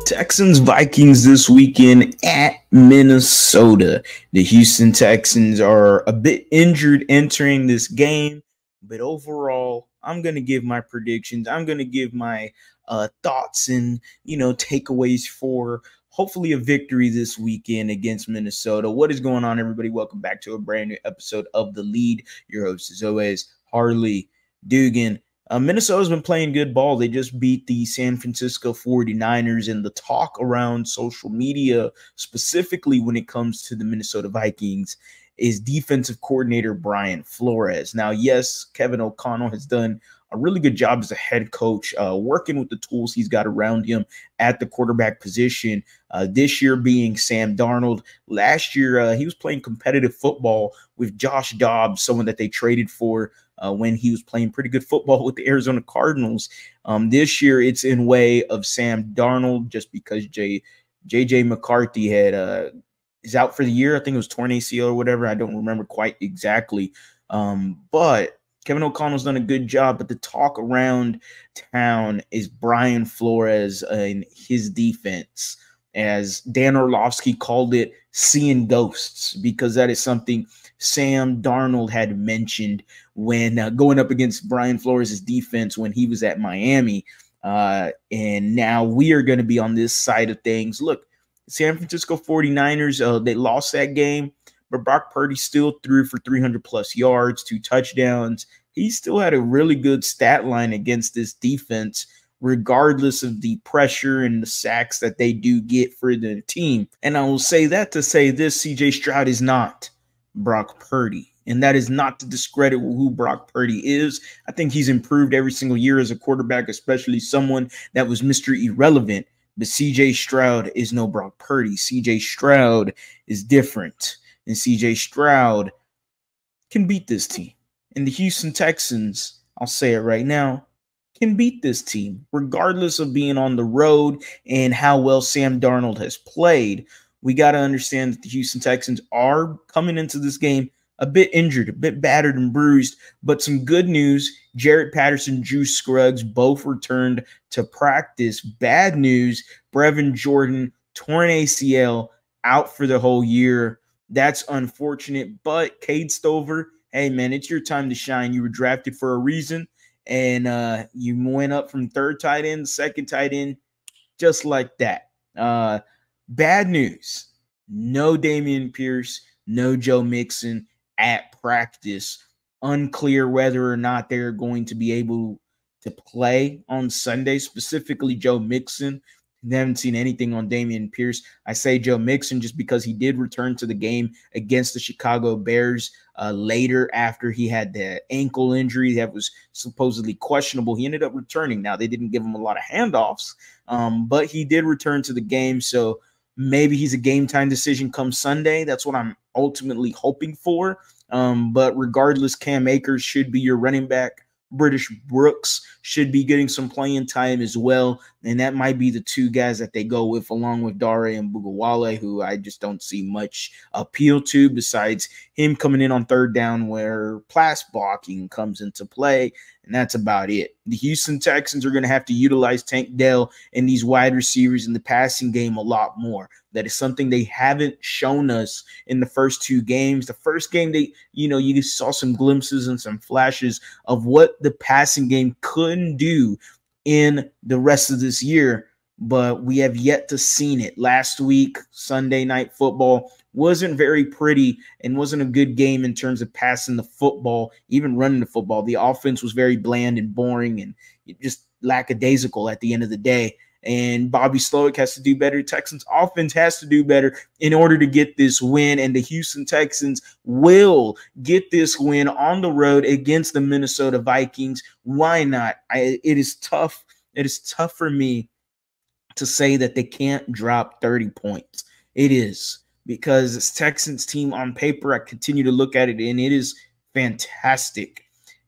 Texans Vikings this weekend at Minnesota. The Houston Texans are a bit injured entering this game, but overall, I'm going to give my predictions. I'm going to give my thoughts and, takeaways for hopefully a victory this weekend against Minnesota. What is going on, everybody? Welcome back to a brand new episode of The Lead. Your host, as always, Harley Dugan. Minnesota's been playing good ball. They just beat the San Francisco 49ers, and the talk around social media, specifically when it comes to the Minnesota Vikings, is defensive coordinator Brian Flores. Now, yes, Kevin O'Connell has done a really good job as a head coach, working with the tools he's got around him at the quarterback position. This year being Sam Darnold. Last year, he was playing competitive football with Josh Dobbs, someone that they traded for when he was playing pretty good football with the Arizona Cardinals. This year, it's in way of Sam Darnold, just because J.J. McCarthy is out for the year. I think it was torn ACL or whatever. I don't remember quite exactly. But Kevin O'Connell's done a good job, but the talk around town is Brian Flores and his defense, as Dan Orlovsky called it, seeing ghosts, because that is something Sam Darnold had mentioned when going up against Brian Flores' defense when he was at Miami. And now we are going to be on this side of things. Look, San Francisco 49ers, they lost that game, but Brock Purdy still threw for 300-plus yards, 2 touchdowns. He still had a really good stat line against this defense, regardless of the pressure and the sacks that they do get for the team. And I will say that to say this: C.J. Stroud is not Brock Purdy. And that is not to discredit who Brock Purdy is. I think he's improved every single year as a quarterback, especially someone that was Mr. Irrelevant. But C.J. Stroud is no Brock Purdy. C.J. Stroud is different. And C.J. Stroud can beat this team. And the Houston Texans, I'll say it right now, can beat this team, regardless of being on the road and how well Sam Darnold has played. We got to understand that the Houston Texans are coming into this game a bit injured, a bit battered and bruised, but some good news: Jarrett Patterson, Juice Scruggs both returned to practice. Bad news: Brevin Jordan, torn ACL, out for the whole year. That's unfortunate, but Cade Stover, hey man, it's your time to shine. You were drafted for a reason, and you went up from third tight end, second tight end, just like that. Bad news: no Dameon Pierce, no Joe Mixon at practice. Unclear whether or not they're going to be able to play on Sunday, specifically Joe Mixon. They haven't seen anything on Dameon Pierce. I say Joe Mixon just because he did return to the game against the Chicago Bears later after he had the ankle injury that was supposedly questionable. He ended up returning. Now, they didn't give him a lot of handoffs, but he did return to the game. So maybe he's a game-time decision come Sunday. That's what I'm ultimately hoping for. But regardless, Cam Akers should be your running back. British Brooks should be getting some playing time as well. And that might be the two guys that they go with, along with Dare and Bugawale, who I just don't see much appeal to, besides him coming in on third down where pass blocking comes into play. And that's about it. The Houston Texans are going to have to utilize Tank Dell and these wide receivers in the passing game a lot more. That is something they haven't shown us in the first 2 games. The first game, you saw some glimpses and some flashes of what the passing game couldn't do in the rest of this year, but we have yet to see it. Last week, Sunday Night Football wasn't very pretty and wasn't a good game in terms of passing the football, even running the football. The offense was very bland and boring and just lackadaisical at the end of the day. And Bobby Slowick has to do better. Texans offense has to do better in order to get this win. And the Houston Texans will get this win on the road against the Minnesota Vikings. Why not? It is tough. It is tough for me to say that they can't drop 30 points. It is, because this Texans team on paper, I continue to look at it and it is fantastic.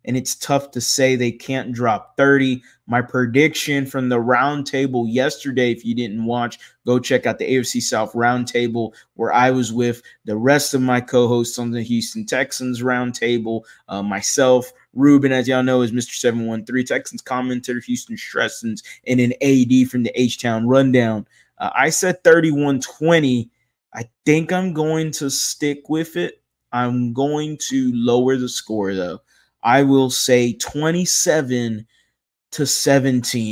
and it's tough to say they can't drop 30. My prediction from the roundtable yesterday, if you didn't watch, go check out the AFC South roundtable where I was with the rest of my co-hosts on the Houston Texans roundtable. Myself, Ruben, as y'all know, is Mr. 713, Texans commentator, Houston Stressens, and an AD from the H-Town Rundown. I said 31-20. I think I'm going to stick with it. I'm going to lower the score, though. I will say 27-17.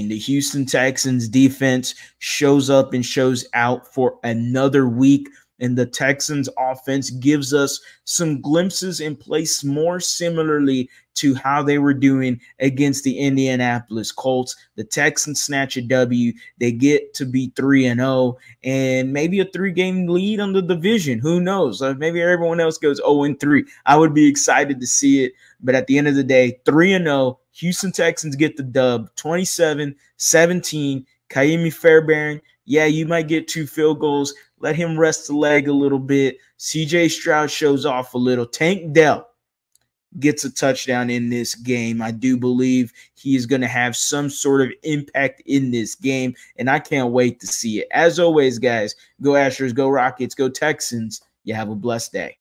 The Houston Texans defense shows up and shows out for another week, and the Texans offense gives us some glimpses and plays more similarly to how they were doing against the Indianapolis Colts. The Texans snatch a W. They get to be 3-0 and maybe a 3-game lead on the division. Who knows? Maybe everyone else goes 0-3. I would be excited to see it. But at the end of the day, 3-0. Houston Texans get the dub, 27-17. Ka'imi Fairbairn, yeah, you might get 2 field goals. Let him rest the leg a little bit. CJ Stroud shows off a little. Tank Dell gets a touchdown in this game. I do believe he is going to have some sort of impact in this game, and I can't wait to see it. As always, guys, go Astros, go Rockets, go Texans. You have a blessed day.